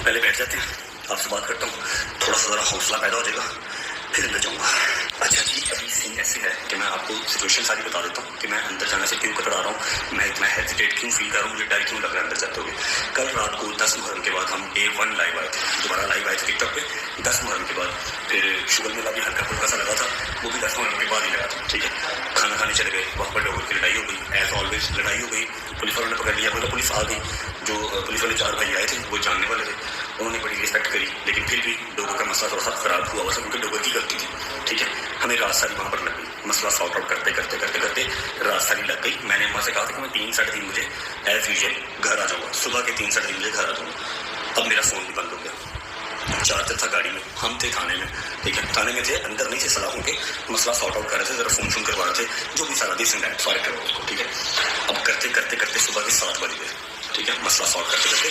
पहले बैठ जाते हैं, आपसे बात करता हूँ, थोड़ा सा ज़रा हौसला पैदा हो जाएगा, फिर अंदर जाऊँगा। अच्छा जी, अभी सीन ऐसे है कि मैं आपको सिचुएशन सारी बता देता हूँ कि मैं अंदर जाने से क्यों कतरा रहा हूँ, मैं इतना हेजिटेट क्यों फील कर रहा हूँ, मुझे डर क्यों लग रहा है अंदर जाते हुए। कल रात को 10 मुहर्रम के बाद हम A1 लाइव आए थे, दोबारा लाइव आए थे टिकटॉक पे 10 मुहर्रम के बाद। फिर शुगर मेला भी हल्का फुल्का सा लगा था, वो भी 10 मुहर्रम के बाद ही लगा था, ठीक है। खाना खाने चले गए, वहाँ पर लोगों की लड़ाई हो गई, एज ऑलवेज लड़ाई हो गई, पुलिस वालों ने पकड़ लिया, मतलब पुलिस आ गई। जो पुलिस वाले 4 भाई आए थे वो जानने वाले थे, उन्होंने बड़ी रिस्पेक्ट करी, लेकिन फिर भी लोगों का मसला थोड़ा सा खराब हुआ, बस उनके लोगों की गलती थी, ठीक है। हमें रात सारी वहाँ पर लग गई, मसला सॉर्ट आउट करते करते करते करते रात सारी लग गई। मैंने वहाँ से कहा था कि मैं 3 साढ़े 3 बजे एज यूजुअल घर आ जाऊँगा, सुबह के 3 साढ़े 3 बजे घर आ जाऊँगा। अब मेरा फ़ोन भी बंद हो गया, चार्जर था गाड़ी में, हम थे थाने में, ठीक है। थाने में थे, अंदर नहीं थे, सलाहों के मसला सॉर्ट आउट कर रहे थे, ज़रा फ़ोन करवा रहे थे, जो भी सारा दिस एंड दैट सॉरी करो उसको, ठीक है। अब करते करते करते सुबह के 7 बज गए, ठीक है। मसला सॉल्व करते करते